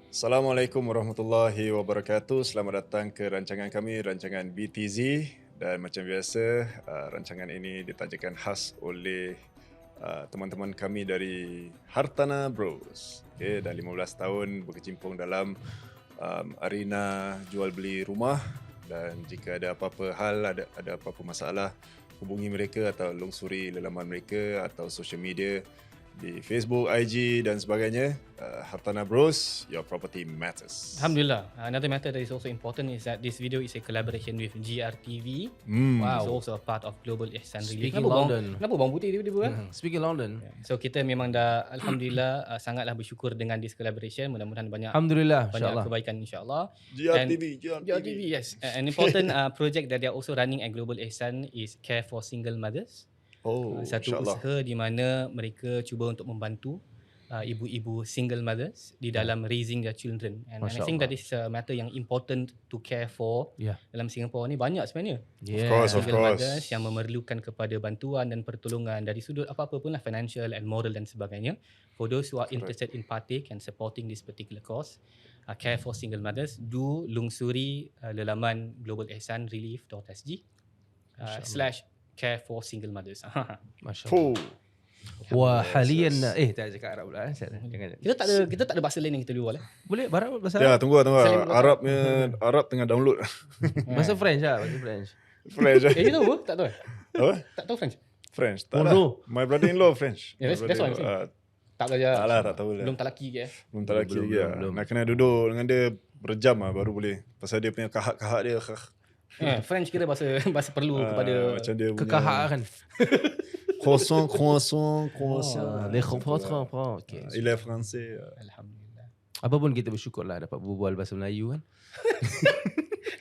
Assalamualaikum warahmatullahi wabarakatuh. Selamat datang ke rancangan kami, rancangan BTZ. Dan macam biasa, rancangan ini ditajakan khas oleh teman-teman kami dari Hartana Bros. Okay, dah 15 tahun berkecimpung dalam arena jual beli rumah, dan jika ada apa-apa hal, ada apa-apa masalah, hubungi mereka atau lungsuri laman mereka atau social media di Facebook, IG dan sebagainya. Hartana Bros, your property matters. Alhamdulillah. Another matter that is also important is that this video is a collaboration with GRTV. Wow. It's also a part of Global Ihsan Relief. Speaking London. Kenapa bawang putih tiba-tiba kan? Speaking London. So kita memang dah Alhamdulillah sangatlah bersyukur dengan this collaboration. Mudah-mudahan banyak Alhamdulillah, banyak insyaAllah. kebaikan insyaAllah. GRTV. GRTV, yes. An important project that they are also running at Global Ihsan is Care for Single Mothers. Oh, Satu insyaAllah. usaha di mana mereka cuba untuk membantu ibu-ibu single mothers di dalam raising their children, and I think that is a matter yang important to care for. Dalam Singapore ni banyak sebenarnya Of single course. mothers yang memerlukan kepada bantuan dan pertolongan dari sudut apa-apa pun lah, financial and moral dan sebagainya. For those who are interested in partake and supporting this particular cause, Care for Single Mothers, do lungsuri laman globalihsanrelief.sg /care for single mothers. Masya Oh, Allah. Wah, halian tak cakap Arab pula. Jangan. Kita tak ada bahasa lain yang kita boleh. Boleh Arab bahasa ya, Arab? tunggu. Saling berkata. Arab tengah download. Bahasa French lah, bahasa French. French. You tahu tak tahu? Apa? Tak tahu French? French. Tak Bodoh. lah. My brother-in-law French. Yeah, that's what I'm saying. Tak belajar. Tak lah, tak tahu lah. Belum tak laki ke? Belum tak lagi Belum, lagi lah. belum. Nak kena duduk dengan dia berjam lah baru boleh. Pasal dia punya kahak-kahak dia. French kira bahasa perlu kepada Macam dia punya Kekahak kan. croissant. Les comprends. Okay. Il est français. Alhamdulillah. Apa pun kita bersyukur lah dapat berbual bahasa Melayu kan.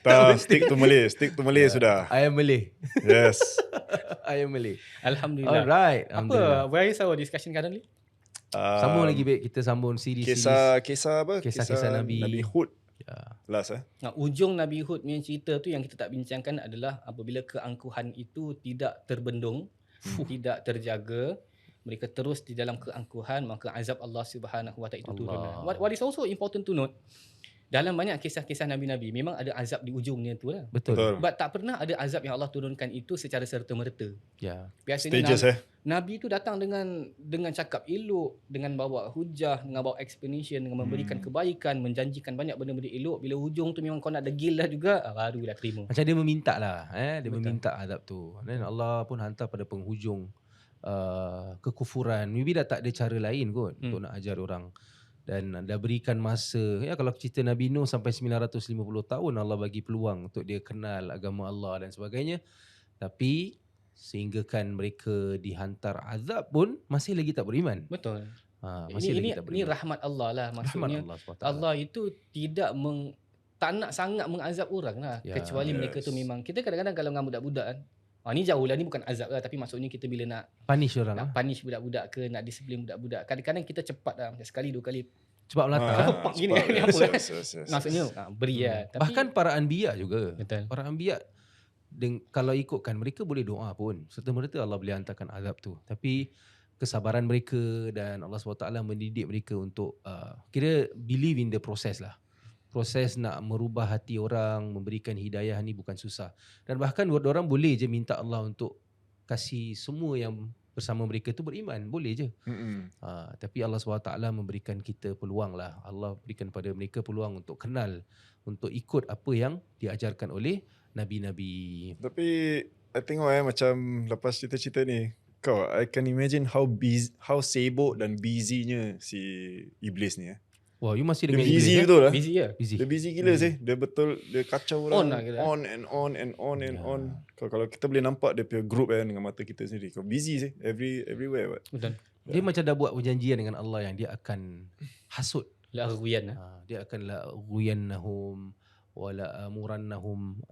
Tak, stick to Malay sudah. I am Malay. Yes. I am Malay. Alhamdulillah. Alright. Alhamdulillah. Where is our discussion currently? Sambung lagi baik, kita sambung series. Kisah apa? Kisah-kisah Nabi. Nabi Hud. Ya. Last Ujung Nabi Hud punya cerita tu yang kita tak bincangkan adalah apabila keangkuhan itu tidak terbendung, tidak terjaga, mereka terus di dalam keangkuhan, maka azab Allah Subhanahu Wa Taala itu turun. What is also important to note, dalam banyak kisah-kisah Nabi-Nabi memang ada azab di ujungnya tu lah. Betul. But tak pernah ada azab yang Allah turunkan itu secara serta-merta. Ya. Biasanya Stages Nabi tu datang dengan cakap elok, dengan bawa hujah, dengan bawa explanation, dengan memberikan kebaikan, menjanjikan banyak benda-benda elok. Bila hujung tu memang kau nak degil lah juga, barulah terima. Macam dia meminta lah. Dia Betul. meminta azab tu. Dan Allah pun hantar pada penghujung kekufuran. Maybe dah tak ada cara lain kot untuk nak ajar orang. Dan dah berikan masa. Ya, kalau cerita Nabi Nuh sampai 950 tahun Allah bagi peluang untuk dia kenal agama Allah dan sebagainya. Tapi sehinggakan mereka dihantar azab pun masih lagi tak beriman. Betul. Masih Ini lagi tak ini beriman. rahmat Allah lah. Maksudnya Allah SWT. Allah itu tidak tak nak sangat mengazab orang lah. Ya. Kecuali mereka tu memang, kita kadang-kadang kalau dengan budak-budak kan, ni jauh lah, ni bukan azab lah. Tapi maksudnya kita bila nak Punish orang nak punish budak-budak ke, nak disiplin budak-budak, kadang-kadang kita cepat lah, macam sekali dua kali cepat melata. Pak gini ni apa maksudnya beri lah. Tapi Bahkan para anbiya juga. betul. Para anbiya kalau ikutkan mereka boleh doa pun serta-merta Allah boleh hantarkan azab tu. Tapi kesabaran mereka dan Allah SWT mendidik mereka untuk kira believe in the process lah. Proses nak merubah hati orang, memberikan hidayah ni bukan susah. Dan bahkan orang boleh je minta Allah untuk kasih semua yang bersama mereka tu beriman. Boleh je. Tapi Allah SWT memberikan kita peluang lah. Allah berikan pada mereka peluang untuk kenal, untuk ikut apa yang diajarkan oleh Nabi-Nabi. Tapi I tengok macam lepas cerita-cerita ni, I can imagine how sibuk dan busynya si iblis ni. Wah, you masih Dia dengan busy Iblis, betul lah. Busy ya. Busy. Dia busy gila sih. Dia betul, dia kacau orang. On lah kita. On and on. Kalau kita boleh nampak dia punya group dengan mata kita sendiri. Kau busy sih. Everywhere. Betul. Dia macam dah buat perjanjian dengan Allah yang dia akan hasut. La ruyan lah. Dia akan la ghuyannahum wala amurannahum.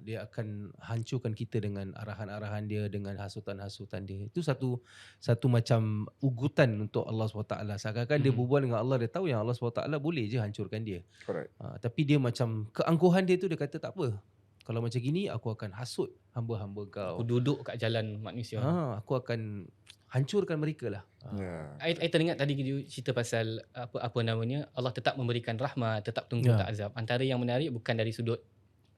Dia akan hancurkan kita dengan arahan-arahan dia, dengan hasutan-hasutan dia. Itu satu macam ugutan untuk Allah SWT. Seakan-akan dia berbual dengan Allah, dia tahu yang Allah SWT boleh je hancurkan dia. Correct. Tapi dia macam keangkuhan dia tu, dia kata tak apa. Kalau macam gini aku akan hasut hamba-hamba kau. Aku duduk kat jalan manusia. Aku akan hancurkan mereka lah. Ya. I teringat tadi you cerita pasal apa namanya, Allah tetap memberikan rahmat, tetap tunggu Ya. tak azab. Antara yang menarik bukan dari sudut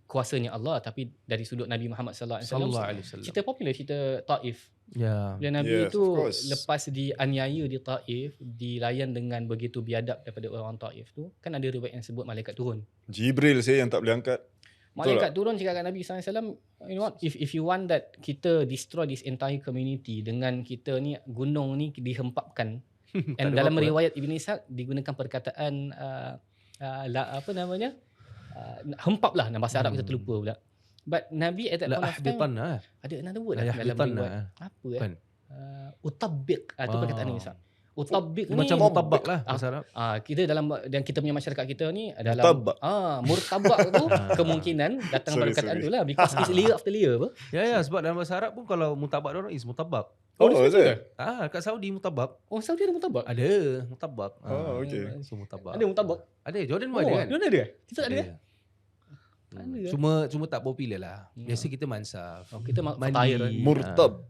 kuasanya Allah, tapi dari sudut Nabi Muhammad sallallahu alaihi wasallam. Sallallahu alaihi wasallam. Cerita popular, cerita Taif. Ya. Bila Nabi Yes, itu of course. lepas dianiaya di Taif, dilayan dengan begitu biadab daripada orang Taif tu, kan ada riwayat yang sebut malaikat turun. Jibril saya yang tak boleh angkat. Betul Malaikat turun cakap kat Nabi SAW, you know what, if you want that kita destroy this entire community dengan kita ni gunung ni dihempapkan. And ada dalam apa-apa, riwayat Ibn Ishaq digunakan perkataan apa namanya, hempap lah, bahasa Arab kita terlupa pula. But Nabi at that La point of time ahbitanna. ada another word La lah dalam yahbitanna. riwayat. Apa Bukan. Utabbiq, tu perkataan Nabi SAW. Utabbiq ni Macam mutabak lah bahasa Arab. kita dalam dan kita punya masyarakat kita ni dalam Murtabak. murtabak tu kemungkinan datang Sorry, perkataan sorry. tu lah, because it's layer after layer apa. Ya, sebab dalam bahasa Arab pun kalau mutabak orang is mutabak. Oh, is it? Kat Saudi mutabak. Oh, Saudi ada murtabak? Ada mutabak. Oh, okay. So mutabak. Ada murtabak? Ada, Jordan pun Oh, ada kan? dia ada? Kita tak ada. Ada. Tak ada ke? Cuma tak popular lah. Biasa kita mansaf. Kita Mandi. fatair. Murtab.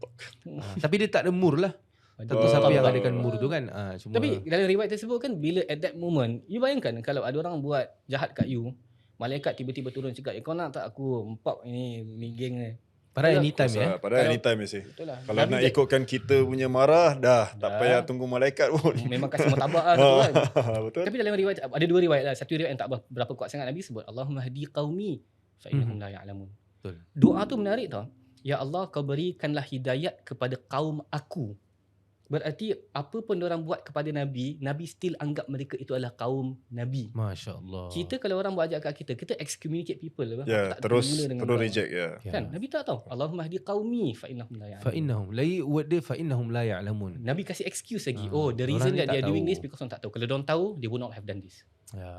Tapi dia tak ada mur lah. Tentu Oh. siapa yang adakan mur tu kan. Cuma Tapi dalam riwayat tersebut kan, bila at that moment, you bayangkan kalau ada orang buat jahat kat you, malaikat tiba-tiba turun cakap, kau nak tak aku empap ni geng ni. padahal Kalau- anytime ya. Padahal Kalau- anytime je. Betul lah. Kalau nak ikutkan kita punya marah, dah tak Dah. payah tunggu malaikat pun. memang kasih murtabak lah tu kan. Betul? Tapi dalam riwayat ada dua riwayat lah. Satu riwayat yang tak berapa kuat sangat, Nabi sebut Allahumma hadi qaumi fa innahum la ya'lamun. Betul. Doa tu menarik tau. Ya Allah, kau berikanlah hidayat kepada kaum aku. Berarti apa pun orang buat kepada Nabi, Nabi still anggap mereka itu adalah kaum Nabi. Masya Allah. Kita kalau orang buat jahat kat kita excommunicate people apa? Ya, Tak terus berguna dengan terus orang. reject ya. Kan? Nabi tak tahu. Allahumma hadi qaumi fa innahum la ya'lamun. Fa'innahum word dia fa'innahum la ya'lamun. Nabi kasih excuse lagi. Ah, Oh, the reason orang ni that they tak are doing tahu. this because orang tak tahu. Kalau orang tahu, they would not have done this. Ya.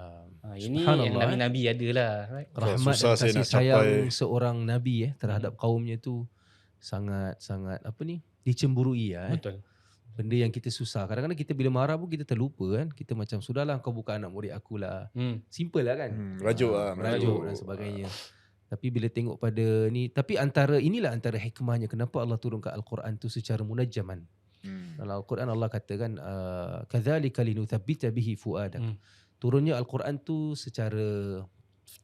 Ini Subhanallah, yang Nabi-Nabi adalah. Right? Rahmat Susah dan saya kasih nak sayang capai. seorang nabi terhadap kaumnya tu sangat apa ni? Dicemburui ya. Betul. Benda yang kita susah. Kadang-kadang kita bila marah pun kita terlupa kan. Kita macam sudahlah kau bukan anak murid aku lah. Simple lah kan. Merajuk lah, Merajuk dan sebagainya. Tapi bila tengok pada ni, tapi inilah antara hikmahnya kenapa Allah turunkan Al-Quran tu secara munajjaman. Dalam Al-Quran Allah katakan kadzalika linuthabbita bihi fuadak. Turunnya Al-Quran tu secara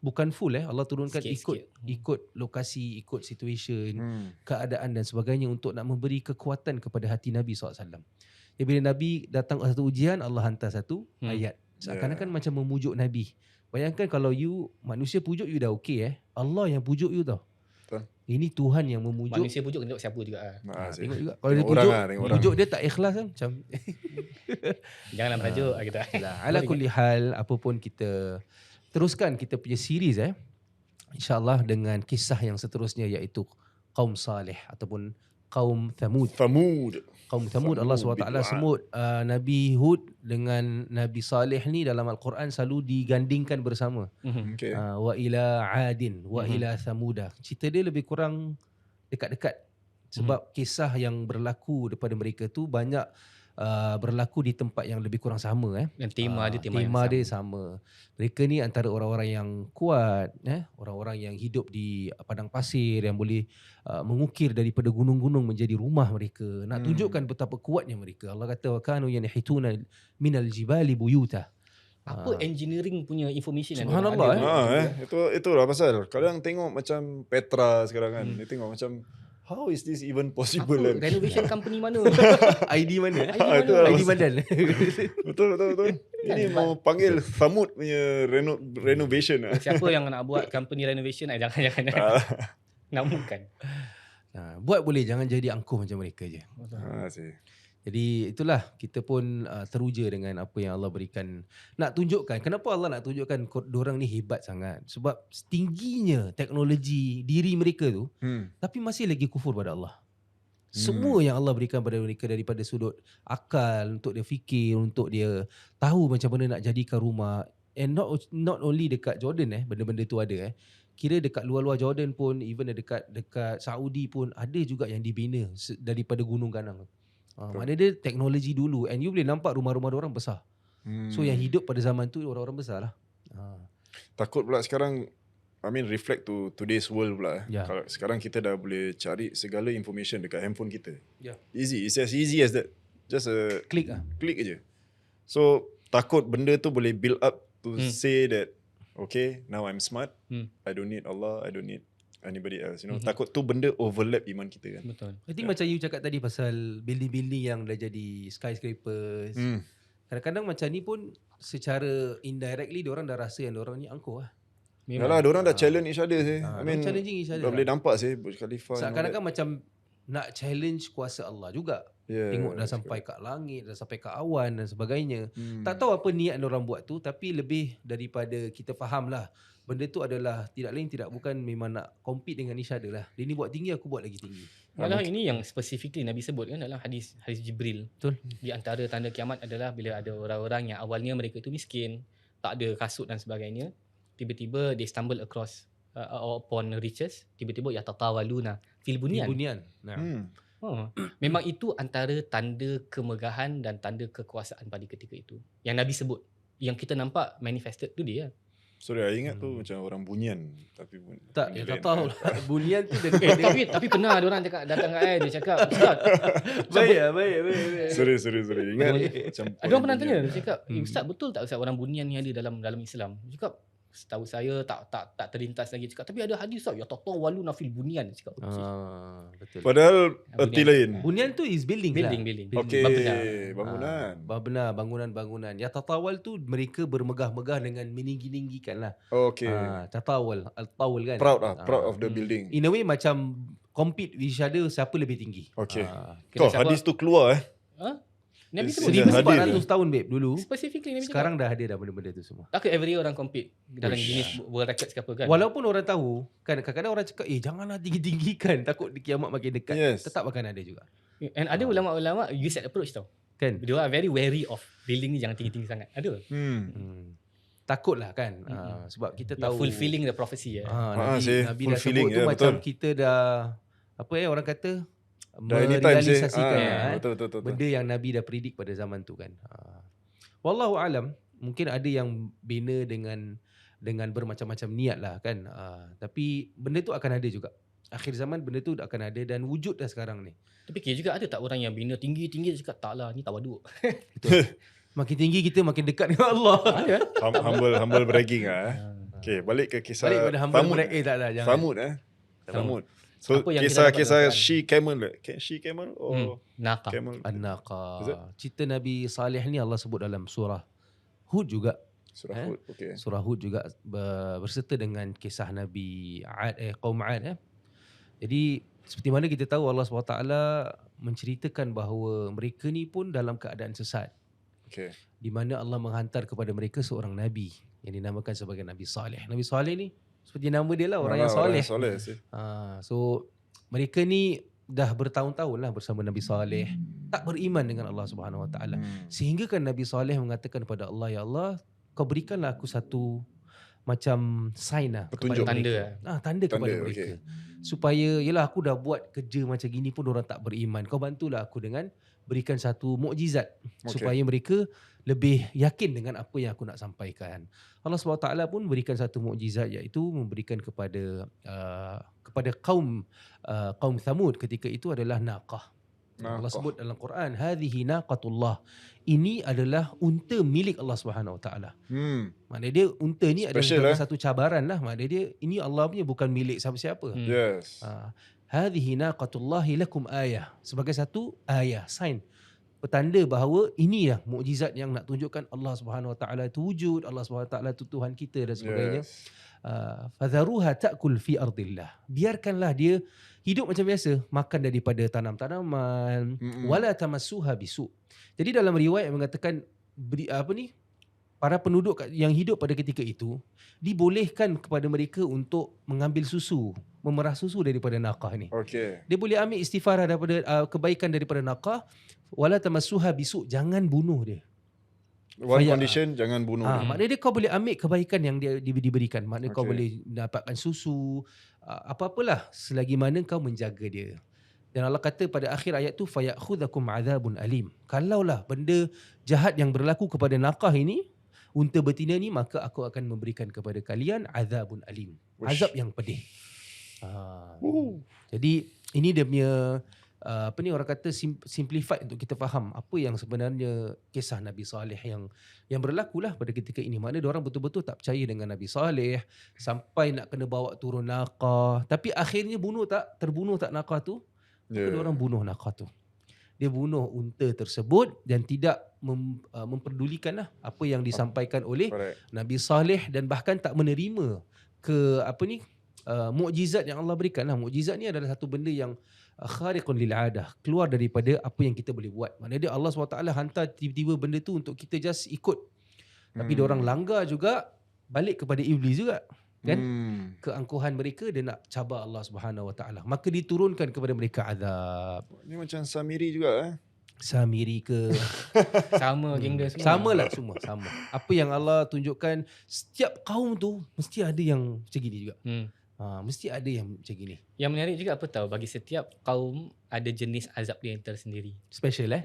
bukan full Allah turunkan Sikit-sikit. ikut lokasi, ikut situation, keadaan dan sebagainya untuk nak memberi kekuatan kepada hati Nabi SAW. Jadi bila Nabi datang satu ujian, Allah hantar satu ayat. Seakan-akan macam memujuk Nabi. Bayangkan kalau you manusia pujuk you dah okey Allah yang pujuk you tau. Betul. Ini Tuhan yang memujuk. Manusia pujuk kena tengok siapa juga. Tengok juga. Kalau dia Tengok orang pujuk, lah, tengok orang. pujuk dia tak ikhlas kan macam Janganlah merajuk kita. ala kulli hal apa pun kita teruskan kita punya series InsyaAllah dengan kisah yang seterusnya iaitu kaum Saleh ataupun kaum Thamud. Thamud. Kaum Thamud Allah Thamud SWT bin sebut Nabi Hud dengan Nabi Saleh ni dalam Al-Quran selalu digandingkan bersama. Okay. Wa ila Adin wa ila Thamuda. Cerita dia lebih kurang dekat-dekat sebab kisah yang berlaku daripada mereka tu banyak berlaku di tempat yang lebih kurang sama Dan tema dia tema, tema yang dia sama. Mereka ni antara orang-orang yang kuat, orang-orang yang hidup di padang pasir yang boleh mengukir daripada gunung-gunung menjadi rumah mereka. Nak tunjukkan betapa kuatnya mereka. Allah kata wa kanu yanhituna minal jibali buyuta. Apa engineering punya information yang Subhanallah, ada. Itulah pasal. Kadang tengok macam Petra sekarang kan. Dia tengok macam how is this even possible Apa, kan? renovation company mana? ID mana? Itulah ID pasal. badan. Betul. Ini mau panggil Thamud punya renovation lah. Siapa yang nak buat company renovation? Jangan. Namukan. Buat boleh, jangan jadi angkuh macam mereka je. Sih. Jadi itulah kita pun teruja dengan apa yang Allah berikan. Nak tunjukkan, kenapa Allah nak tunjukkan diorang ni hebat sangat? Sebab tingginya teknologi diri mereka tu, tapi masih lagi kufur pada Allah. Semua yang Allah berikan pada mereka daripada sudut akal, untuk dia fikir, untuk dia tahu macam mana nak jadikan rumah. And not only dekat Jordan benda-benda tu ada Kira dekat luar-luar Jordan pun, even dekat Saudi pun ada juga yang dibina daripada gunung ganang. Maknanya dia teknologi dulu, and you boleh nampak rumah-rumah orang besar. So yang hidup pada zaman tu orang-orang besar lah. Takut pula sekarang reflect to today's world pula. Ya. Kalau sekarang kita dah boleh cari segala information dekat handphone kita. Ya. Easy, it's as easy as that. Just a Klik lah. klik aja. So takut benda tu boleh build up to say that okay, now I'm smart. I don't need Allah, I don't need anybody else. You know, takut tu benda overlap iman kita kan. Betul. I think macam you cakap tadi pasal building-building yang dah jadi skyscrapers. Kadang-kadang macam ni pun secara indirectly diorang dah rasa yang diorang ni angkuh lah. Yalah, diorang dah challenge each other sih. I mean, challenging each other dah boleh nampak sih Burj Khalifa. kadang-kadang macam nak challenge kuasa Allah juga. Tengok dah sampai kat langit, dah sampai kat awan dan sebagainya. Tak tahu apa niat orang buat tu, tapi lebih daripada kita faham lah. Benda tu adalah tidak lain tidak bukan memang nak compete dengan each other lah. Dia ni buat tinggi, aku buat lagi tinggi. Malah ini yang specifically Nabi sebut kan dalam hadis Jibril. Betul. Di antara tanda kiamat adalah bila ada orang-orang yang awalnya mereka itu miskin, tak ada kasut dan sebagainya, tiba-tiba they stumble across upon riches, tiba-tiba yatatawaluna fil bunyan. Nah. Memang itu antara tanda kemegahan dan tanda kekuasaan pada ketika itu. Yang Nabi sebut, yang kita nampak manifested tu dia. Sorry, I ingat tu macam orang bunyan. Tapi Tak, lain tak tahu lah. Bunyan tu dia tapi pernah ada orang cakap datang kat saya, dia cakap, "Ustaz, baik. Sorry. Ingat macam ada orang pernah tanya, bunyan. dia cakap, Ustaz betul tak Ustaz orang bunyan ni ada dalam Islam?" Dia cakap, setahu saya tak terlintas lagi. Cakap, tapi ada hadis Ustaz, ya tatawaluna fil bunyan. Dia cakap, Betul. Padahal erti lain. Bunyan tu is building lah. building. Okay, Bangunan. bangunan. Bangunan. Ya tatawal tu mereka bermegah-megah dengan meninggi-ninggikan lah. Okay. Tatawal, al-tawl kan. Proud of the building. In a way macam compete with each other siapa lebih tinggi. Okay. Kira Kau siapa- hadis tu keluar Nabi Yes, sebut yes. 1400 tahun babe dulu. specifically Nabi Sekarang dah ada dah benda-benda tu semua. cakap, takut every orang compete dalam Uish. jenis world records ke apa kan. Walaupun orang tahu kan kadang-kadang orang cakap janganlah tinggi-tinggikan takut di kiamat makin dekat. Yes. Tetap akan ada juga. And ada ulama-ulama use that approach tau. Kan? Dia are very wary of building ni jangan tinggi-tinggi sangat. Ada. Takutlah kan. Sebab kita You are tahu fulfilling the prophecy. Nabi dah fulfilling, sebut tu ya, macam betul. kita dah orang kata Dah anytime say merealisasikan betul. benda yang Nabi dah predict pada zaman tu kan. Wallahu alam, mungkin ada yang bina dengan bermacam-macam niat lah kan. Tapi benda tu akan ada juga. Akhir zaman benda tu akan ada dan wujud dah sekarang ni. Tapi kira juga ada tak orang yang bina tinggi-tinggi dia cakap tak lah ni tawaduk. Betul. Makin tinggi kita makin dekat dengan Allah. Ada. humble bragging Okay, balik ke kisah Balik pada hamba Thamud. tak lah jangan. Thamud. So Apa yang kita dapat kisah dalam she camel Naqa. camel. An-Naqa. Is it? Cerita Nabi Saleh ni Allah sebut dalam surah Hud juga. Surah Hud. Okay. Surah Hud juga berserta dengan kisah Nabi Qaum Ad. Jadi seperti mana kita tahu Allah SWT menceritakan bahawa mereka ni pun dalam keadaan sesat. Okay. Di mana Allah menghantar kepada mereka seorang Nabi yang dinamakan sebagai Nabi Saleh. Nabi Saleh ni seperti nama dia lah, orang yang soleh. Soleh sih. So mereka ni dah bertahun-tahun lah bersama Nabi Saleh, tak beriman dengan Allah Subhanahu Wa Taala. Sehingga kan Nabi Saleh mengatakan kepada Allah, ya Allah, kau berikanlah aku satu macam sign lah, Petunjuk. kepada mereka. Tanda kepada Tanda, mereka. okay. Supaya yelah aku dah buat kerja macam gini pun orang tak beriman. Kau bantulah aku dengan berikan satu mukjizat supaya mereka lebih yakin dengan apa yang aku nak sampaikan. Allah SWT pun berikan satu mukjizat, iaitu memberikan kepada kaum Thamud ketika itu adalah naqah. Allah sebut dalam Quran, hadhihi naqatullah. Ini adalah unta milik Allah Subhanahu Wa Taala. Maknanya dia unta ni Special, adalah satu cabaran lah. Maknanya dia ini Allah punya, bukan milik siapa-siapa. Yes. Hadhihi naqatullahi lakum ayah. Sebagai satu ayah, sign, petanda bahawa inilah mukjizat yang nak tunjukkan Allah Subhanahu Wa Taala itu wujud, Allah Subhanahu Wa Taala itu Tuhan kita dan sebagainya. Yes. Fadharuha ta'kul fi ardillah. Biarkanlah dia hidup macam biasa, makan daripada tanam-tanaman, wala tamassuha bisu. Jadi dalam riwayat mengatakan para penduduk yang hidup pada ketika itu dibolehkan kepada mereka untuk mengambil susu, memerah susu daripada naqah ni. Okay. Dia boleh ambil istighfar daripada kebaikan daripada naqah, wala tamassuha bisu, jangan bunuh dia. One condition, jangan bunuh. Maknanya dia kau boleh ambil kebaikan yang dia diberikan. Maknanya kau Okay. boleh dapatkan susu, apa-apalah selagi mana kau menjaga dia. Dan Allah kata pada akhir ayat tu, fayakhudhakum adzabun alim. Kalaulah benda jahat yang berlaku kepada naqah ini, unta betina ni, maka aku akan memberikan kepada kalian azabun alim. Ush. Azab yang pedih. Jadi ini dia punya apa ni orang kata simplified untuk kita faham apa yang sebenarnya kisah Nabi Saleh yang berlaku lah pada ketika ini. Maknanya diorang betul-betul tak percaya dengan Nabi Saleh sampai nak kena bawa turun naqah. Tapi akhirnya terbunuh tak naqah tu? Maka diorang bunuh naqah tu. Dia bunuh unta tersebut dan tidak memperdulikan lah apa yang disampaikan oleh Correct. Nabi Saleh, dan bahkan tak menerima mukjizat yang Allah berikan lah. Mukjizat ni adalah satu benda yang khariqun lil adah, keluar daripada apa yang kita boleh buat. Maknanya dia Allah SWT hantar tiba-tiba benda tu untuk kita just ikut. Tapi diorang langgar juga, balik kepada iblis juga. Kan? Keangkuhan mereka, dia nak cabar Allah SWT. Maka diturunkan kepada mereka azab. Ni macam Samiri juga Samiri ke Sama geng dia semua. sama lah, semua sama. Apa yang Allah tunjukkan, setiap kaum tu mesti ada yang macam gini juga. Mesti ada yang macam gini. Yang menarik juga apa tahu, bagi setiap kaum ada jenis azab dia yang tersendiri. Special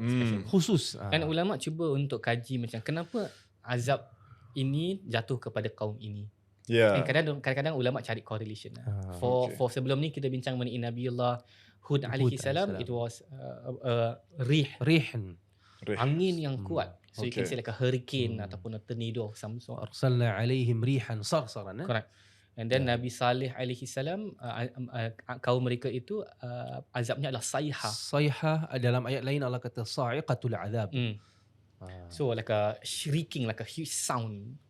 khusus. Dan ulama cuba untuk kaji macam kenapa azab ini jatuh kepada kaum ini. Ya. Dan kadang-kadang ulama cari correlation. For sebelum ni kita bincang mengenai Nabiullah Hud alaihi salam, it was rih, angin yang kuat. So you can say like a hurricane ataupun a tornado of some sort. Arsalna alaihim rihan sarsaran. Correct. And then Nabi Saleh alaihi salam, kaum mereka itu azabnya adalah sayha. Sayha, dalam ayat lain Allah kata sa'iqatul azab. So like a shrieking, like a huge sound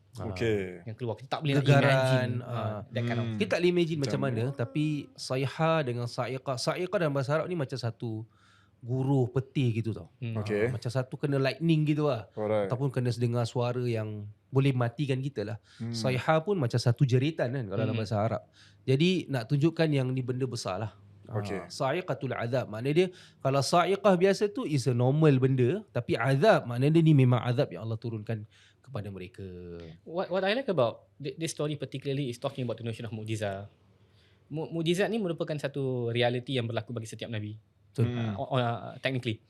yang keluar. Kita tak boleh gegaran, that kind of. Kita tak boleh imagine macam mana, tapi sayha dengan sa'iqah. Sa'iqah dalam bahasa Arab ni macam satu guruh petir gitu tau. Macam satu kena lightning gitu lah. Ataupun kena dengar suara yang boleh matikan kita lah. Sayha pun macam satu jeritan kan kalau dalam bahasa Arab. Jadi nak tunjukkan yang ni benda besar lah. Sa'iqatul azab, maknanya dia, kalau sa'iqah biasa tu is a normal benda, tapi azab maknanya dia ni memang azab yang Allah turunkan kepada mereka. What I like about this story particularly is talking about the notion of mukjizat. Mukjizat ni merupakan satu reality yang berlaku bagi setiap Nabi. Technically.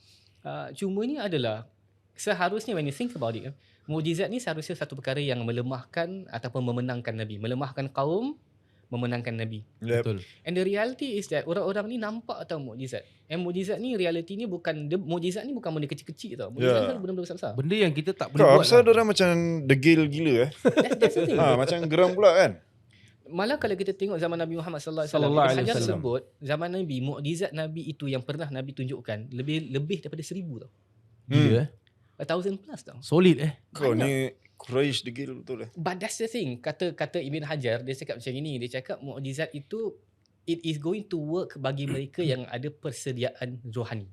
Cuma ni adalah seharusnya when you think about it, mukjizat ni seharusnya satu perkara yang melemahkan ataupun memenangkan Nabi. Melemahkan kaum, memenangkan Nabi. Betul. And the reality is that orang-orang ni nampak tau mukjizat. And mukjizat ni, reality ni bukan, mukjizat ni bukan benda kecil-kecil tau. Mukjizat ni benda-benda besar-besar. Benda yang kita tak boleh buat Kenapa lah. diorang macam degil gila That's the thing. macam geram pula kan. Malah kalau kita tengok zaman Nabi Muhammad sallallahu alaihi wasallam, sebut zaman Nabi, mukjizat Nabi itu yang pernah Nabi tunjukkan lebih daripada 1000 tau. Gila 1000 plus tau. Solid Kau ni Quraisy degil betul But that's the thing. Kata Ibn Hajar, dia cakap macam ini. Dia cakap mukjizat itu, it is going to work bagi mereka yang ada persediaan rohani.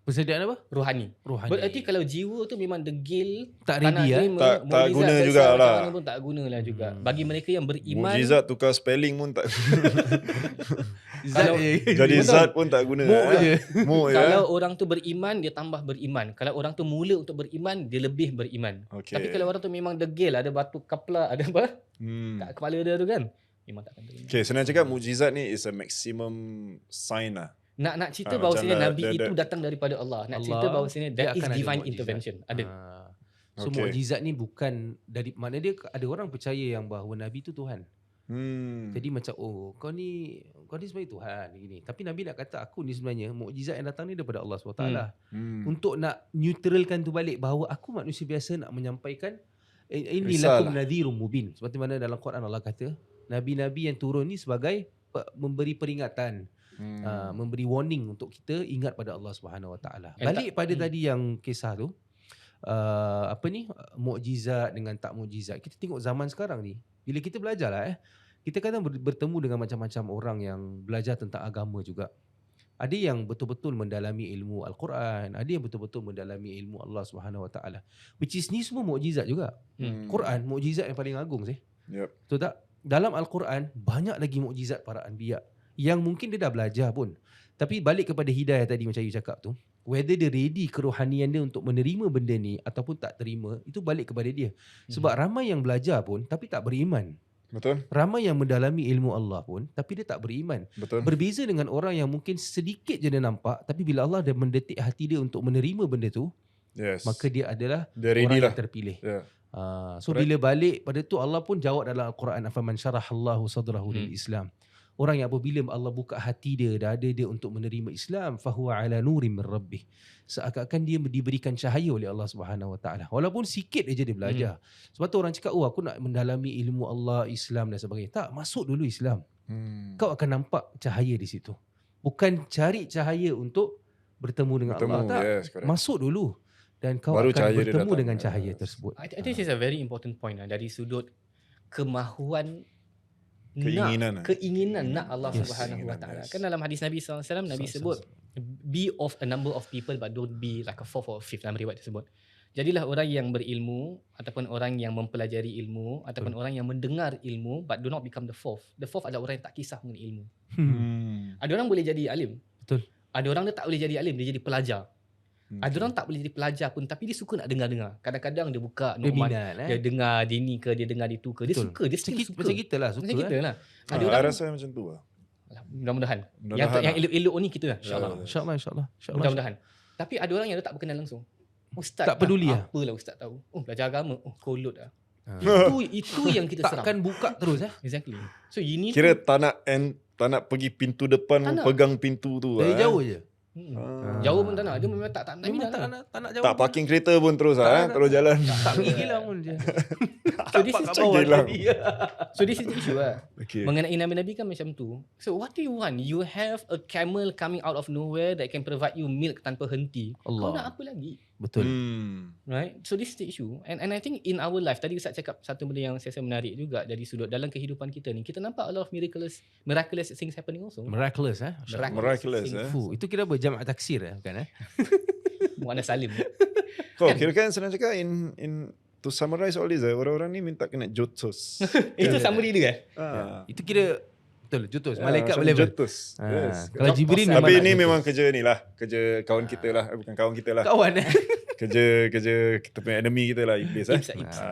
Persediaan apa? Rohani. Berarti kalau jiwa tu memang degil, tak ready tak guna jugalah. Mana pun tak gunalah juga. Bagi mereka yang beriman, mukjizat tukar spelling pun tak Kalau jadi zat pun tak guna. Kalau orang tu beriman, dia tambah beriman. Kalau orang tu mula untuk beriman, dia lebih beriman. Tapi kalau orang tu memang degil, ada batu kapla, ada apa kat kepala dia tu kan, memang takkan terima. Senang cakap mukjizat ni is a maximum sign lah. Nak cerita bahawasanya Nabi itu datang daripada Allah. Nak cerita bahawasanya that is divine intervention. Ada. So mukjizat ni bukan dari mana, dia ada orang percaya yang bahawa Nabi tu Tuhan. Jadi macam kau ni sebenarnya Tuhan gini. Tapi Nabi nak kata aku ni sebenarnya mukjizat yang datang ni daripada Allah SWT. Untuk nak neutralkan tu balik bahawa aku manusia biasa nak menyampaikan ini lakum nadhirum mubin. Seperti mana dalam Quran Allah kata nabi-nabi yang turun ni sebagai memberi peringatan, memberi warning untuk kita ingat pada Allah Subhanahu Wa Taala. Balik pada tadi yang kisah tu, mukjizat dengan tak mukjizat. Kita tengok zaman sekarang ni, bila kita belajar lah kita kadang bertemu dengan macam-macam orang yang belajar tentang agama juga. Ada yang betul-betul mendalami ilmu Al-Quran, ada yang betul-betul mendalami ilmu Allah Subhanahu Wa Taala. Which is ni semua mukjizat juga. Quran mukjizat yang paling agung sih. Betul tak? Dalam Al-Quran banyak lagi mukjizat para anbiya yang mungkin dia dah belajar pun. Tapi balik kepada hidayah tadi macam you cakap tu, whether dia ready kerohanian dia untuk menerima benda ni ataupun tak terima, itu balik kepada dia. Sebab ramai yang belajar pun tapi tak beriman. Betul. Ramai yang mendalami ilmu Allah pun tapi dia tak beriman. Betul. Berbeza dengan orang yang mungkin sedikit je dia nampak, tapi bila Allah dah mendetik hati dia untuk menerima benda tu, Yes. maka dia adalah Dia ready orang lah. yang terpilih. Yeah. So Correct. bila balik pada tu Allah pun jawab dalam Al-Quran, afaman syarahallahu sadrahu lil Islam. Orang yang apabila Allah buka hati dia, dada dia untuk menerima Islam, fahuwa ala nurim min rabbih. Seakan-akan dia diberikan cahaya oleh Allah Subhanahu Wa Taala. Walaupun sikit aja dia belajar. Sebab tu orang cakap, aku nak mendalami ilmu Allah, Islam dan sebagainya. Tak, masuk dulu Islam. Kau akan nampak cahaya di situ. Bukan cari cahaya untuk bertemu dengan Allah. Tak, Yes, correct. masuk dulu. Dan kau Baru akan cahaya dia bertemu datang. dengan cahaya Yes. tersebut. I think this is a very important point dari sudut kemahuan Keinginan. keinginan nak Allah Yes. Subhanahu Wa Keinginan, Taala. yes. Kan dalam hadis Nabi SAW, Nabi sebut be of a number of people but don't be like a fourth or fifth, dalam riwayat tersebut. Jadilah orang yang berilmu ataupun orang yang mempelajari ilmu ataupun orang yang mendengar ilmu but do not become the fourth. The fourth adalah orang yang tak kisah mengenai ilmu. Ada orang boleh jadi alim. Betul. Ada orang dia tak boleh jadi alim, dia jadi pelajar. Ada orang tak boleh jadi pelajar pun tapi dia suka nak dengar-dengar. Kadang-kadang dia buka Dia Nu'man, minat. dia dengar dia ni ke, dia dengar dia tu ke. Dia Betul. suka, dia still suka. Macam kita lah. Suka, Macam kita lah. Ada I orang, rasa macam tu lah. mudah-mudahan. Mudah-mudahan Yang lah. elok-elok ni kita lah, insyaAllah. InsyaAllah, insyaAllah. Mudah-mudahan. Tapi ada orang yang dia tak berkenan langsung. Ustaz Tak peduli lah. apalah ustaz tahu. Oh, belajar agama. Oh, kolot lah. Ha. Itu yang kita seram. Takkan buka terus Exactly. So you need Kira tak nak pergi pintu depan, Tak nak. pegang pintu tu. dari jauh je. Jauh pun tak nak. Dia memang tak Memang minat tak lah. nak jauh. Tak parking kereta pun terus Tak, terus jalan. Tak pergi gilang pun je. So this is Kat Macam bawah gilang. tadi. So this is the issue lah. Okay. Mengenai Nabi-Nabi kan macam tu. So what do you want? You have a camel coming out of nowhere that can provide you milk tanpa henti. Kau nak Allah. apa lagi? Betul. Right? So this is the issue. And I think in our life, tadi Ustaz cakap satu benda yang saya rasa menarik juga dari sudut dalam kehidupan kita ni. Kita nampak a lot of miraculous things happening also. Miraculous Miraculous, things. eh. Fuh, itu kira berjamak taksir kan Mu'annas salim. Kau kira kan senang cakap in to summarize all this, orang-orang ni minta kena jotos. Itu summary dia kan? Itu kira betul jotos. Ya, Malaikat macam level. jotos. Ha, Yes. kalau Jibril memang Tapi nak ni jotos. memang kerja ni lah. Kerja kawan kita lah. Bukan kawan kita lah. Kawan Kerja kita punya enemy kita lah. Iblis lah.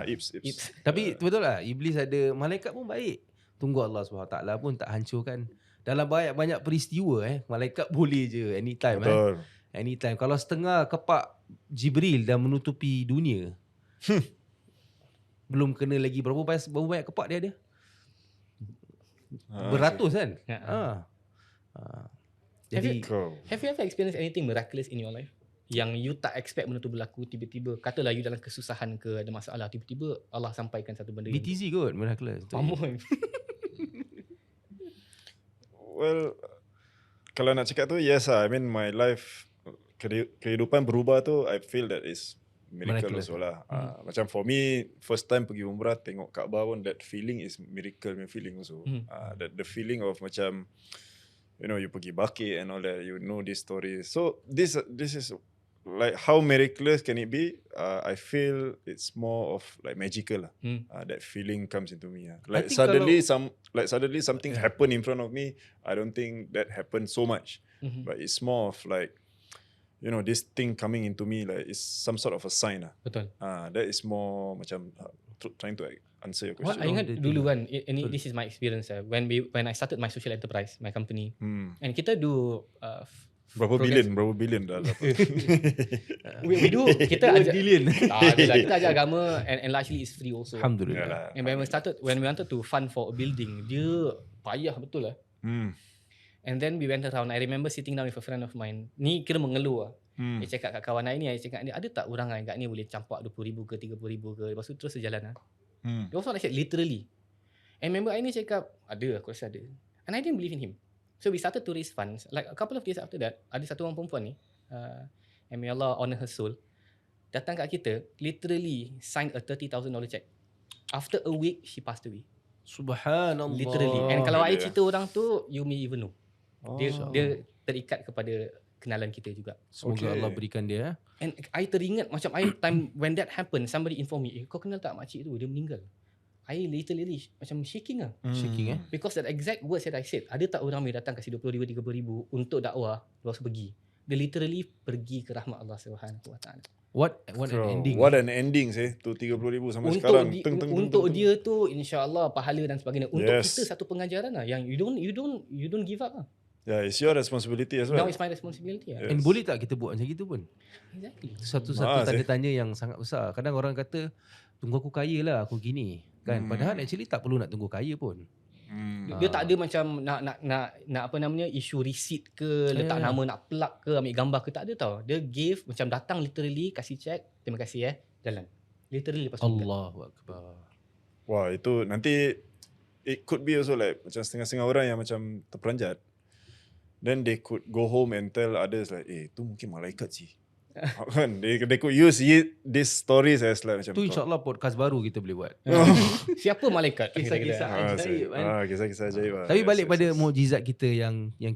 Iblis. Iblis. Tapi betul lah, iblis ada, malaikat pun baik. Tunggu Allah SWT pun tak hancurkan. Dalam banyak peristiwa malaikat boleh je anytime Betul. anytime. Kalau setengah kepak Jibril dah menutupi dunia. Belum kena lagi berapa banyak kepak dia ada? Beratus kan? Ya. Jadi Have you ever experienced anything miraculous in your life? Yang you tak expect benda tu berlaku tiba-tiba. Katalah you dalam kesusahan ke ada masalah. Tiba-tiba Allah sampaikan satu benda yang BTZ kot miraculous. Amboi. Well, kalau nak cakap tu, yes lah. I mean, my life, kehidupan berubah tu, I feel that is miracle Miraculous. also lah. Macam for me, first time pergi umrah, tengok Kaabah pun, that feeling is miracle feeling also. That the feeling of macam, you know, you pergi Baqi and all that, you know this story. So this is like how miraculous can it be? I feel it's more of like magical lah. That feeling comes into me. Like think suddenly something happened in front of me. I don't think that happened so much, but it's more of like, you know, this thing coming into me like it's some sort of a sign lah. Betul. That is more macam trying to answer your What question. I ingat dulu kan, this is my experience when I started my social enterprise, my company, and kita do Berapa bilion dah dapat. we do kita ajar billion. kita ajar agama and largely it's free also. Alhamdulillah. And when we wanted to fund for a building, dia payah betul lah. And then we went around. I remember sitting down with a friend of mine. Ni kira mengeluh lah. Dia cakap kat kawan I ni, dia cakap ada tak orang kat ni boleh campak 20,000 ke 30,000 ke. Lepas tu terus sejalan lah. Dia was not like literally. And member I ni cakap, ada, aku rasa ada. And I didn't believe in him. So we started to raise funds. Like a couple of days after that, ada satu orang perempuan ni, and may Allah honor her soul, datang kat kita, literally signed a $30,000 check. After a week, she passed away. Subhanallah. Literally. And kalau I Really, cerita orang tu, you may even know. Dia terikat kepada kenalan kita juga. Semoga Allah berikan dia. And I teringat macam time when that happened, somebody inform me, kau kenal tak makcik tu? Dia meninggal. I literally macam shaking lah. Shaking Because that exact words that I said, ada tak orang yang datang kasih 20,000, 30,000 untuk dakwah, lepas pergi. Dia literally pergi ke rahmat Allah Subhanahu Wa Taala. What an ending. What an ending tu 30,000 sampai sekarang. Untuk dia tu insya-Allah pahala dan sebagainya. Untuk Yes. kita satu pengajaran lah yang you don't give up lah. Yeah, it's your responsibility as well. Now it's my responsibility. Yeah. And boleh tak kita buat macam gitu pun? Exactly. Itu satu Maaf, tanda tanya yang sangat besar. Kadang orang kata tunggu aku kaya lah, aku gini kan. Padahal actually tak perlu nak tunggu kaya pun. Dia tak ada macam nak apa namanya, isu receipt ke, letak nama nak plug ke, ambil gambar ke, tak ada tau. Dia give macam datang literally, kasih check, terima kasih jalan. Literally lepas tu bulan. Allahu Akbar. Wah, itu nanti it could be also like macam setengah-setengah orang yang macam terperanjat. Then they could go home and tell others like, tu mungkin malaikat sih. Kan? They could use these stories as like macam Tu insyaAllah podcast baru kita boleh buat. Siapa malaikat? Kisah-kisah ajaib kan. Kisah-kisah ajaib lah. Tapi balik Yes, pada yes. mukjizat kita yang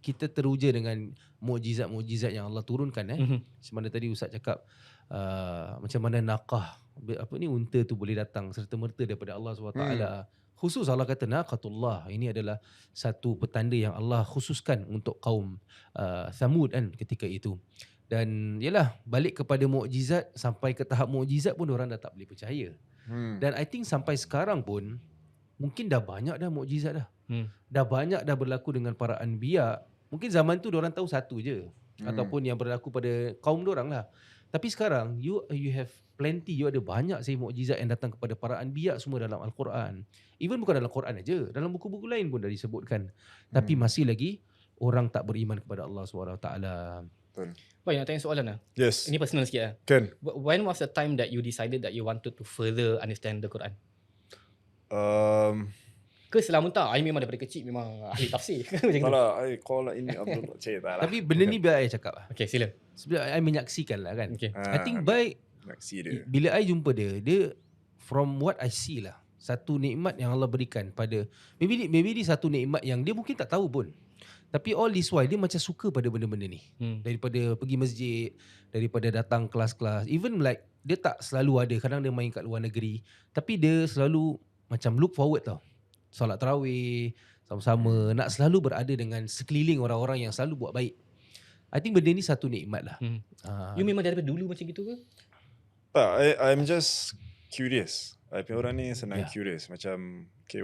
kita teruja dengan mukjizat-mukjizat yang Allah turunkan Macam mana tadi Ustaz cakap macam mana naqah unta tu boleh datang serta merta daripada Allah SWT. Khusus Allah kata naqatullah, ini adalah satu petanda yang Allah khususkan untuk kaum Thamud kan ketika itu. Dan yalah, balik kepada mukjizat, sampai ke tahap mukjizat pun orang dah tak boleh percaya. Dan I think sampai sekarang pun mungkin dah banyak dah mukjizat dah. Dah banyak dah berlaku dengan para anbiya. Mungkin zaman tu orang tahu satu je ataupun yang berlaku pada kaum dorang lah. Tapi sekarang you have plenty, you ada banyak mukjizat yang datang kepada para anbiya semua dalam Al-Quran. Even bukan dalam Quran aja, dalam buku-buku lain pun dah disebutkan. Tapi masih lagi orang tak beriman kepada Allah SWT. Betul. Baik, nak tanya soalan lah. Yes. Ini personal sikit lah. Kan. When was the time that you decided that you wanted to further understand the Quran? Ke selama tak, I memang daripada kecil memang ahli tafsir. Macam Tak tu. lah, I call lah ini Abdul. Tak lah. Tapi benda ni biar I cakap lah. Okay, sila. Sebab I menyaksikan lah kan. Okay. I think baik Naksi dia. bila I jumpa dia from what I see lah, satu nikmat yang Allah berikan pada maybe dia satu nikmat yang dia mungkin tak tahu pun. Tapi all this while dia macam suka pada benda-benda ni. Daripada pergi masjid, daripada datang kelas-kelas, even like dia tak selalu ada, kadang dia main kat luar negeri, tapi dia selalu macam look forward tau. Solat tarawih sama-sama, nak selalu berada dengan sekeliling orang-orang yang selalu buat baik. I think benda ni satu nikmat lah. You memang daripada dulu macam gitu ke? Tak, I'm just curious. I punya orang ni senang curious. Macam, okay,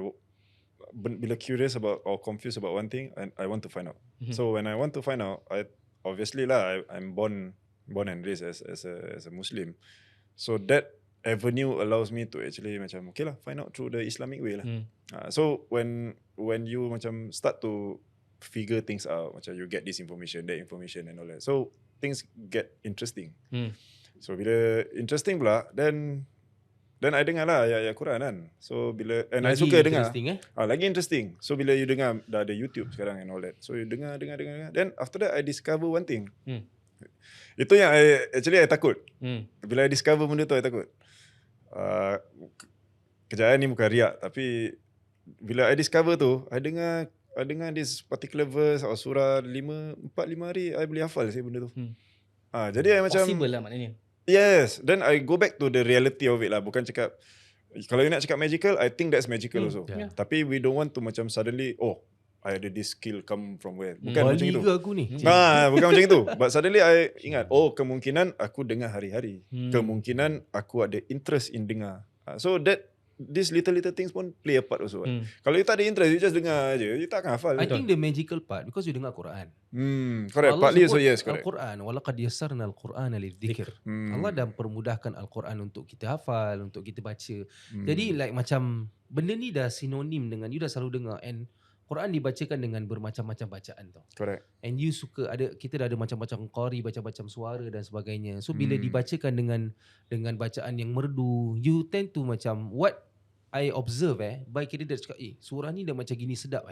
bila curious about or confused about one thing, I want to find out. So when I want to find out, obviously lah, I'm born and raised as a Muslim. So that avenue allows me to actually macam okay lah, find out through the Islamic way lah. So when you macam start to figure things out, macam you get this information, that information and all that, so things get interesting. So bila interesting pula, then I dengar lah ayat-ayat Quran kan. So bila I suka dengar. Lagi interesting. So bila you dengar, dah ada YouTube sekarang and all that, so you dengar. Then after that I discover one thing. Itu yang I takut. Bila I discover benda tu, I takut. Kejayaan ni bukan riak, tapi bila I discover tu, I dengar this particular verse atau surah 4-5 hari I boleh hafal benda tu. Jadi I macam Possible lah maknanya. Yes, then I go back to the reality of it lah. Bukan cakap, kalau you nak cakap magical, I think that's magical also. Tapi we don't want to macam suddenly, I ada this skill come from where. Bukan macam itu. Ke aku ni? Bukan macam itu. But suddenly I ingat, kemungkinan aku dengar hari-hari. Kemungkinan aku ada interest in dengar. So these little things pun play a part also. Kalau you tak ada interest, you just dengar aja, you tak akan hafal. I think the magical part because you dengar Quran. Correct. Allah Partly so sebut yes, correct. Al-Quran, walaqad yassarna al-Qur'ana lidzikr. Allah dah permudahkan Al-Quran untuk kita hafal, untuk kita baca. Jadi like macam benda ni dah sinonim dengan you dah selalu dengar, and Quran dibacakan dengan bermacam-macam bacaan tau. Correct. And you suka kita dah ada macam-macam qari, macam-macam suara dan sebagainya. So bila dibacakan dengan bacaan yang merdu, you tend to macam what I observe baik kira dia cakap surah ni dah macam gini sedap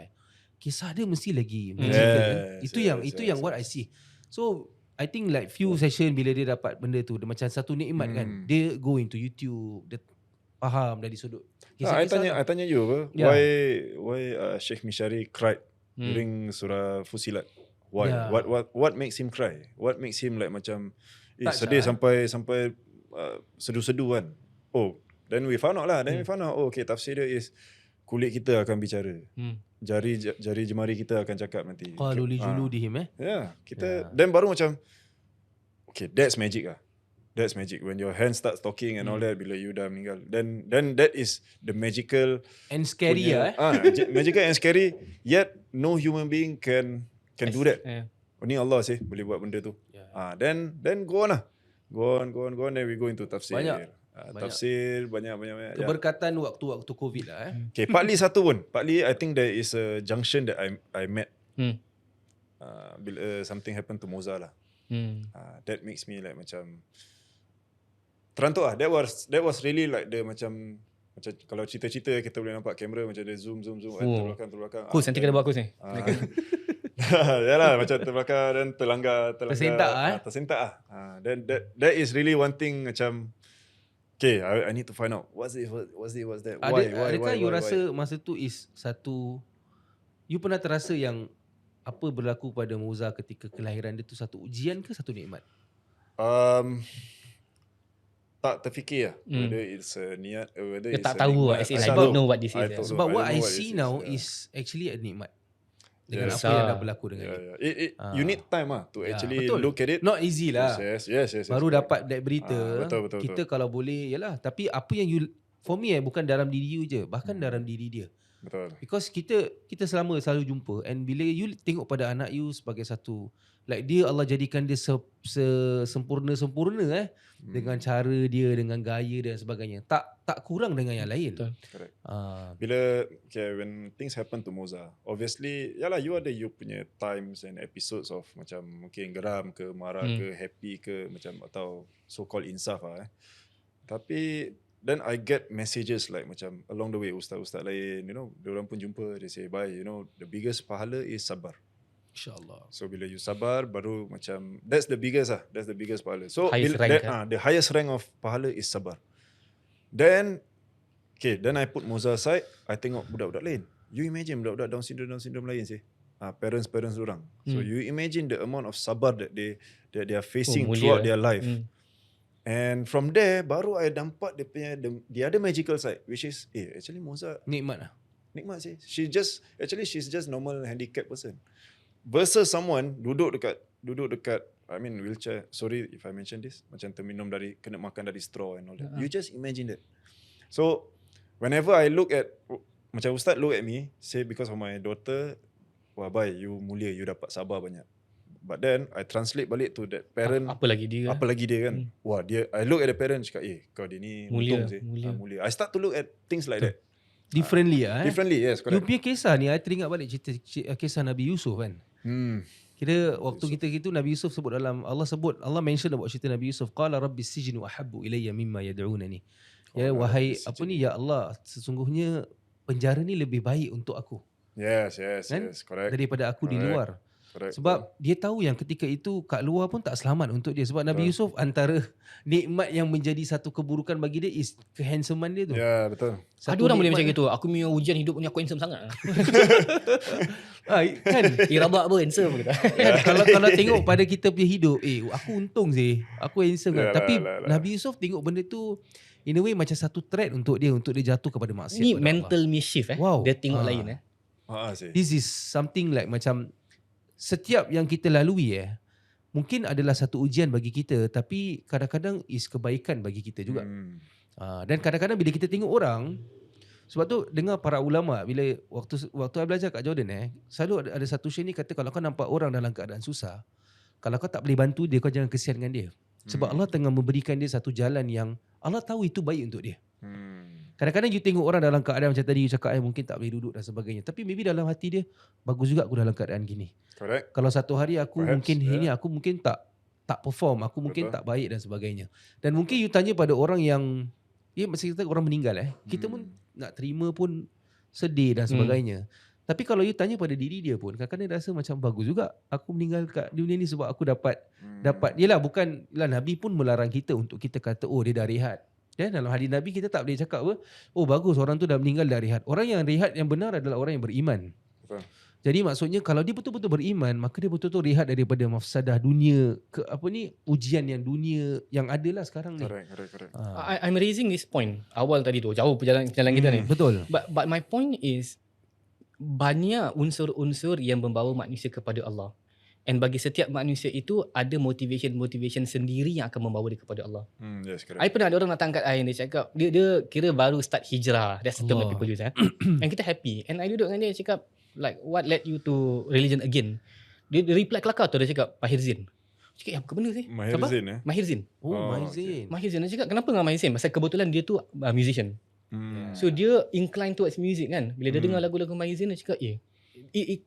kisah dia mesti lagi magical. Itu yang what I see. So I think like few session bila dia dapat benda tu, dia macam satu nikmat kan. Dia go into YouTube, dia faham dari sudut I tanya you apa? Why Sheikh Mishari cried during surah Fusilat? Why? What makes him cry? What makes him like macam sedih sampai sedu-sedu kan? Then we found out lah. We found out okay, tafsir dia is kulit kita akan bicara. Jari jemari kita akan cakap nanti. Qalu li juludihim kita then baru macam okay, that's magic lah. That's magic. When your hand starts talking and all that, bila you dah meninggal, then that is the magical And scary magical and scary. Yet no human being can do that. Only Allah sih boleh buat benda tu. Then go on lah. Go on. Then we go into tafsir. Tafsir banyak. Keberkatan waktu-waktu COVID lah. Okay, partly satu pun. Partly I think there is a junction that I met. Bila something happen to Moza lah. That makes me like macam terantuk lah. That was really like the macam kalau cerita-cerita kita boleh nampak kamera macam dia zoom terbelakang. Kus nanti kena buat kus ni. Yalah macam terbelakang dan terlanggar tersentak lah. Then that is really one thing macam okay, I need to find out what's that, adakah you rasa masa tu is satu, you pernah terasa yang apa berlaku pada Moza ketika kelahiran dia tu satu ujian ke satu nikmat? Tak terfikir lah whether it's a niat, whether it's tak tahu lah, as in I don't know what this is. Sebab what I see now is actually a nikmat dengan apa yang dah berlaku dengan dia. You need time lah to actually look at it. Not easy lah. Yes. Baru dapat that berita. Betul. Kita kalau boleh, yalah. Tapi apa yang you, for me bukan dalam diri you je, bahkan dalam diri dia. Betul. Because kita selalu jumpa, and bila you tengok pada anak you sebagai satu, like dia Allah jadikan dia sempurna dengan cara dia, dengan gaya dan sebagainya. Tak kurang dengan yang lain. Correct. Bila when things happen to Moza, obviously yalah you ada you punya times and episodes of macam mungkin geram ke, marah ke, happy ke, macam atau so called insaf lah. Tapi then I get messages like macam along the way ustaz-ustaz lain, diorang pun jumpa, they say bye, the biggest pahala is sabar. InsyaAllah. So bila you sabar, baru macam that's the biggest pahala. So the highest rank of pahala is sabar. Then I put Moza aside, I tengok budak-budak lain. You imagine budak-budak Down syndrome lain sih. Parents orang. So you imagine the amount of sabar that they are facing throughout their life. And from there baru I nampak dia punya the other magical side, which is actually Moza Nikmat sih. She's just normal handicapped person. Versus someone duduk dekat I mean wheelchair. Sorry if I mention this. Macam terminum kena makan dari straw and all that. You just imagine that. So whenever I look at macam ustaz look at me, say because of my daughter, wah bye, you mulia, you dapat sabar banyak. But then I translate balik to that parent. Apa lagi dia kan. Wah dia, I look at the parent cakap kau dia ni mulia. Mulia. I start to look at things like that. Differently Differently, yes, correct. You punya kisah ni, I teringat balik cerita kisah Nabi Yusuf kan. Kira waktu kita Nabi Yusuf sebut dalam Allah mention about cerita Nabi Yusuf, qala rabbis sijnu ahabbu ilayya mimma yad'unani. Ya wahai ya Allah, sesungguhnya penjara ni lebih baik untuk aku. Yes, correct. Daripada aku di luar. Correct. Sebab dia tahu yang ketika itu kat luar pun tak selamat untuk dia. Sebab Nabi Yusuf antara nikmat yang menjadi satu keburukan bagi dia is kehandsomean dia tu. Ya, betul. Ada orang boleh macam gitu. Aku punya ujian hidup ni aku handsome sangat. Kan? Irabak apa handsome kita. Kalau tengok pada kita punya hidup, aku untung sih. Aku handsome kan. Tapi Nabi Yusuf tengok benda tu in a way macam satu threat untuk dia jatuh kepada maksiat. Ni mental mischief Wow. Dia tengok lain This is something like macam setiap yang kita lalui mungkin adalah satu ujian bagi kita, tapi kadang-kadang is kebaikan bagi kita juga. Dan kadang-kadang bila kita tengok orang, sebab tu dengar para ulama bila waktu I belajar kat Jordan selalu ada satu syekh ni kata, kalau kau nampak orang dalam keadaan susah, kalau kau tak boleh bantu dia, kau jangan kesian dengan dia. Sebab Allah tengah memberikan dia satu jalan yang Allah tahu itu baik untuk dia. Kadang-kadang you tengok orang dalam keadaan macam tadi you cakap mungkin tak boleh duduk dan sebagainya, tapi maybe dalam hati dia, bagus juga aku dalam keadaan gini. Correct. Kalau satu hari aku mungkin tak perform, aku mungkin tak baik dan sebagainya. Dan mungkin you tanya pada orang yang masa kita orang meninggal kita pun nak terima pun sedih dan sebagainya. Tapi kalau you tanya pada diri dia pun, kadang-kadang dia rasa macam bagus juga aku meninggal kat dunia ni sebab aku dapat bukanlah Nabi pun melarang kita untuk kita kata dia dah rehat. Dalam hadis Nabi kita tak boleh cakap bagus orang tu dah meninggal dah rehat. Orang yang rehat yang benar adalah orang yang beriman. Betul. Jadi maksudnya kalau dia betul-betul beriman, maka dia betul-betul rehat daripada mafsadah dunia ujian yang dunia yang adalah sekarang ni. Correct. I'm raising this point awal tadi tu, jauh perjalanan kita ni. Betul. But my point is banyak unsur-unsur yang membawa manusia kepada Allah. And bagi setiap manusia itu ada motivation sendiri yang akan membawa dia kepada Allah. Yes, correct. I pernah ada orang datang kat I, dia cakap dia kira baru start hijrah. That's the term that Allah. people use. And kita happy. And I duduk dengan dia cakap like, what led you to religion again? Dia reply kelakar tu, dia cakap Mahir Zain. Cakap apa benda sih? Mahir Siapa? Zain Mahir Zain. Mahir okay. Zain. Mahir Zain. Dia cakap kenapa dengan Mahir Zain? Pasal kebetulan dia tu musician. So dia incline towards music kan. Bila dia dengar lagu-lagu Mahir Zain, dia cakap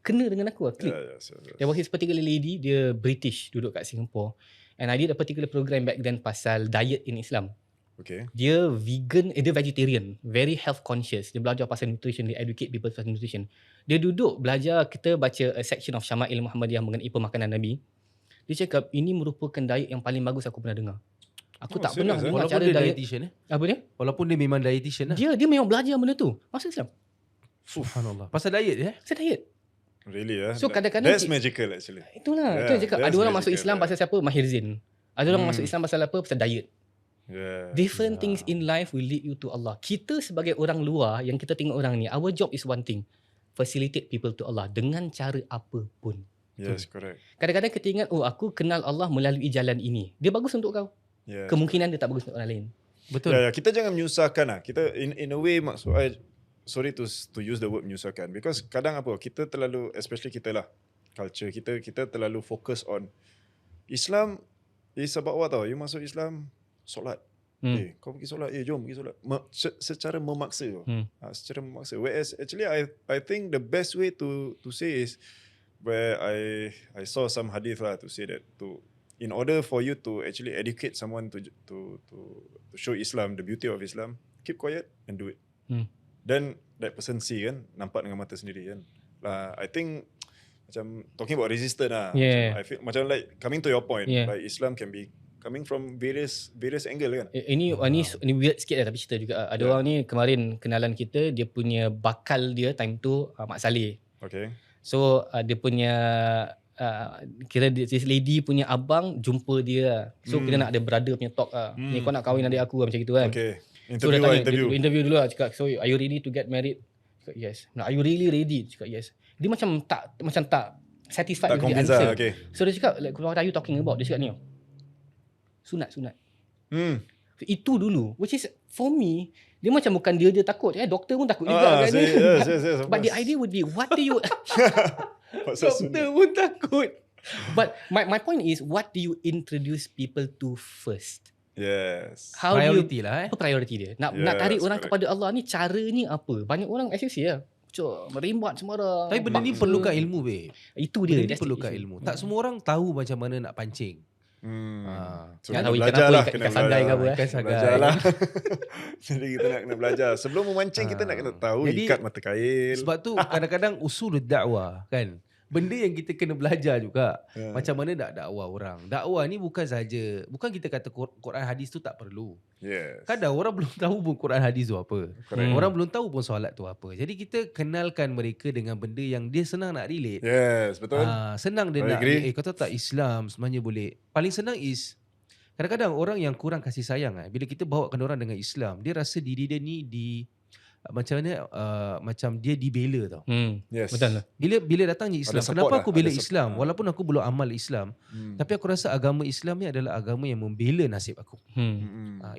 kena dengan aku lah, click. Yes. There was this particular lady, dia British, duduk kat Singapore. And I did a particular program back then pasal diet in Islam. Okay. Dia vegan, dia vegetarian, very health conscious. Dia belajar pasal nutrition, dia educate people pasal nutrition. Dia duduk belajar, kita baca a section of Syama'il Muhammadiyah mengenai pemakanan Nabi. Dia cakap, ini merupakan diet yang paling bagus aku pernah dengar. Aku tak pernah serious, dengar Walaupun cara dia diet. dietitian Apa dia? Walaupun dia memang dietitian lah. Dia memang belajar benda tu. Masuk Islam. Subhanallah. Pasal diet je Pasal diet. Really So, kadang-kadang that's magical actually. Itulah. Yeah, Itu yang cakap. Ada that's orang masuk magical, Islam yeah. pasal siapa? Mahir Zain. Ada orang masuk Islam pasal apa? Pasal diet. Yeah. Different things in life will lead you to Allah. Kita sebagai orang luar yang kita tengok orang ni, our job is one thing. Facilitate people to Allah dengan cara apa pun. Yes, correct. Kadang-kadang kita ingat, aku kenal Allah melalui jalan ini. Dia bagus untuk kau. Yes. Kemungkinan dia tak bagus untuk orang lain. Betul. Ya, kita jangan menyusahkan lah. Kita in a way maksud I, sorry to use the word menyusahkan, because kadang apa, kita terlalu, especially kita lah, culture kita terlalu fokus on Islam is about what tau. You masuk Islam, solat. Kau pergi solat, jom pergi solat. Secara memaksa. Secara memaksa. Whereas actually I think the best way to say is where I saw some hadith lah to say that in order for you to actually educate someone to show Islam, the beauty of Islam, keep quiet and do it. Then that person see kan, nampak dengan mata sendiri kan. I think macam talking about resistance lah. Yeah. Macam, I feel macam like coming to your point, Yeah. like Islam can be coming from various angle kan. Ini weird sikit lah, tapi cerita juga. Ada orang ni kemarin kenalan kita, dia punya bakal dia time tu Mak Saleh. Okay. So dia punya kira this lady punya abang jumpa dia. So kita nak ada brother punya talk lah. Ni kau nak kahwin adik aku macam gitu kan. Okay. So dia tanya, Interview. interview dulu lah. Cakap, so are you ready to get married? Cakap, yes. Are you really ready? Cakap, yes. Dia macam tak satisfied Tak with the convince answer. lah. Okay. So dia cakap, like, what are you talking about? Dia cakap ni. Sunat. So, itu dulu. Which is, for me, dia macam bukan dia takut. Doktor pun takut juga kan. Yes, But the idea would be, what do you... Pasal Doktor pun takut. But my point is, what do you introduce people to first? Yes. How Priority do you, lah apa priority dia? Nak Yes, tarik orang correct. kepada Allah ni, cara ni apa? Banyak orang SUC lah. Merimbat sembarang. Tapi benda ni paksa. perlukan ilmu babe. Itu dia. Benda ni that's the perlukan issue. ilmu. Tak semua orang tahu macam mana nak pancing. So, Nak kena tahu ikan belajar apa, lah, ikan kena sanggai ke belajar. apa, Ikan Kena sanggai. belajar lah. Jadi kita nak kena belajar. Sebelum memancing kita nak kena tahu Jadi, ikat mata kail. Sebab tu kadang-kadang usul dakwah kan. Benda yang kita kena belajar juga. Ya. Macam mana nak dakwah orang. Dakwah ni bukan kita kata Quran hadis tu tak perlu. Yes. Kadang orang belum tahu pun Quran hadis tu apa. Correct. Orang belum tahu pun solat tu apa. Jadi kita kenalkan mereka dengan benda yang dia senang nak relate. Yes, betul. Senang dia I nak agree. kau tahu tak Islam sebenarnya boleh. Paling senang is kadang-kadang orang yang kurang kasih sayang bila kita bawakan orang dengan Islam, dia rasa diri dia ni macam mana macam dia dibela tau. Yes. Betul lah. Bila datangnya Islam, support kenapa lah, aku bela ada support. Islam walaupun aku belum amal Islam, tapi aku rasa agama Islam ni adalah agama yang membela nasib aku.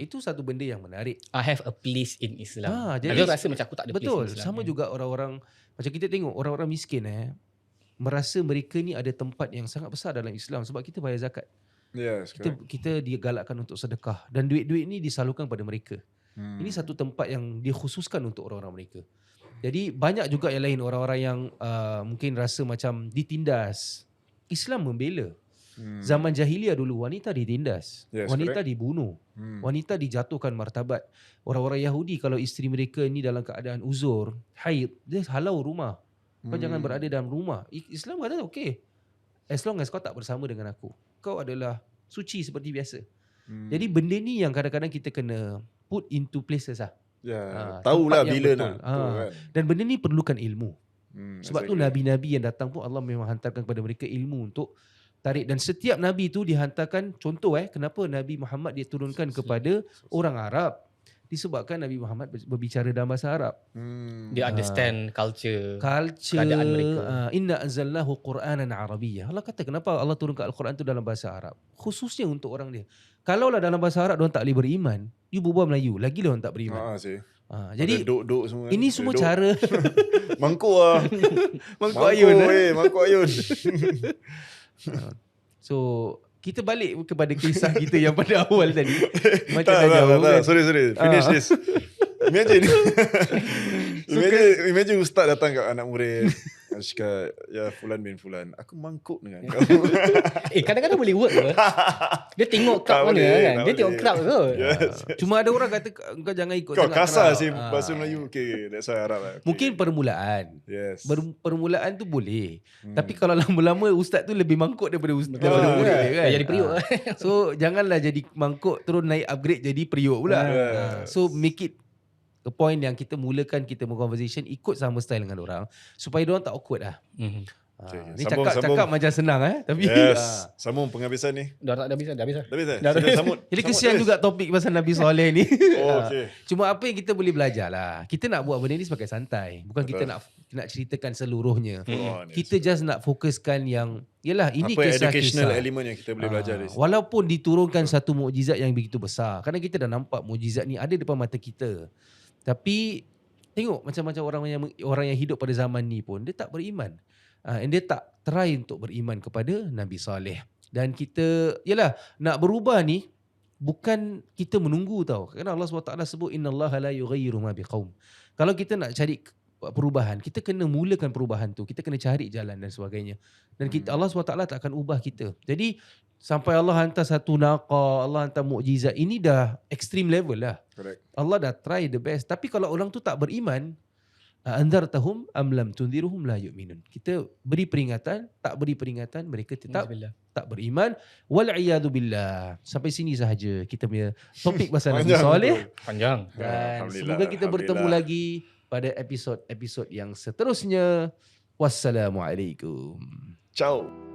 Itu satu benda yang menarik. I have a place in Islam. Jadi Jadi rasa macam aku tak ada betul, place in Islam. sama juga orang-orang macam kita tengok orang-orang miskin merasa mereka ni ada tempat yang sangat besar dalam Islam sebab kita bayar zakat. Yes, correct. Kita digalakkan untuk sedekah dan duit-duit ni disalurkan pada mereka. Ini satu tempat yang dikhususkan untuk orang-orang mereka. Jadi banyak juga yang lain orang-orang yang mungkin rasa macam ditindas. Islam membela. Zaman jahiliah dulu wanita ditindas. Yes, Wanita correct. dibunuh. Wanita dijatuhkan martabat. Orang-orang Yahudi kalau isteri mereka ni dalam keadaan uzur, haid, dia halau rumah. Kau jangan berada dalam rumah. Islam kata okey. As long as kau tak bersama dengan aku, kau adalah suci seperti biasa. Jadi benda ni yang kadang-kadang kita kena put into places lah. Ya, tahulah tempat yang bila betul. nak. Betul kan? Dan benda ni perlukan ilmu. Sebab tu exactly. nabi-nabi yang datang pun Allah memang hantarkan kepada mereka ilmu untuk tarik. Dan setiap nabi tu dihantarkan, contoh kenapa Nabi Muhammad dia turunkan kepada orang Arab. disebabkan Nabi Muhammad berbicara dalam bahasa Arab. Dia understand culture Keadaan mereka. inna anzalnahu Qur'anan Arabiyyah. Allah kata kenapa Allah turunkan Al-Quran tu dalam bahasa Arab? Khususnya untuk orang dia. Kalaulah dalam bahasa Arab diorang tak boleh beriman, you berbual Melayu, lagi lah orang tak beriman. Sih. Jadi duk semua. ini semua cara Mangkuk lah. mangkuk ayun. Mangkuk ayun. So kita balik kepada kisah kita yang pada awal tadi. Macam tak, dah jauh kan. Sorry. Finish this. Imagine ustaz datang kat anak murid. Cakap, ya Fulan bin Fulan, aku mangkuk dengan kau. Kadang-kadang boleh work ke? Dia tengok Tak crowd mana boleh, kan. tak Dia tengok boleh. crowd ke. Yes. Cuma ada orang kata kau jangan ikut Kau sangat kasar crowd. sih bahasa Melayu. Okay, that's why Arab lah. Okay. Mungkin permulaan. Yes. Permulaan tu boleh. Tapi kalau lama-lama ustaz tu lebih mangkuk daripada ustaz daripada murid dia kan. Dah jadi periuk. So janganlah jadi mangkuk terus naik upgrade jadi periuk pula. Yes. So make it a point yang kita mulakan kita conversation ikut sama style dengan orang supaya orang tak awkward lah. Okay. Ni Sambung. cakap macam senang tapi Yes. Sambung penghabisan ni. Dah habis. Dah habis eh? Dah habis. Sambut. Jadi kesian juga topik pasal Nabi Soleh ni. Oh, okay. Cuma apa yang kita boleh belajar lah. Kita nak buat benda ni sebagai santai. Bukan kita nak ceritakan seluruhnya. Oh, yes. Kita just nak fokuskan yang yalah ini apa educational kisah-kisah. element yang kita boleh belajar dari sini. Walaupun diturunkan satu mukjizat yang begitu besar. Kerana kita dah nampak mukjizat ni ada depan mata kita. Tapi tengok macam-macam orang yang hidup pada zaman ni pun dia tak beriman. And dia tak try untuk beriman kepada Nabi Saleh. Dan kita yalah nak berubah ni bukan kita menunggu tau. Kerana Allah SWT sebut innallaha la yughayyiru ma biqaum. Kalau kita nak cari perubahan, kita kena mulakan perubahan tu. Kita kena cari jalan dan sebagainya. Dan kita Allah SWT tak akan ubah kita. Jadi sampai Allah hantar satu naqa, Allah hantar mukjizat, ini dah extreme level lah. Correct. Allah dah try the best. Tapi kalau orang tu tak beriman, anzartahum am lam tunziruhum la yu'minun. Kita beri peringatan, tak beri peringatan, mereka tetap tak beriman. Wal iyadu billah. Sampai sini sahaja kita punya topik pasal Nabi Soleh. Panjang. Dan semoga kita bertemu lagi pada episod-episod yang seterusnya. Wassalamualaikum. Ciao.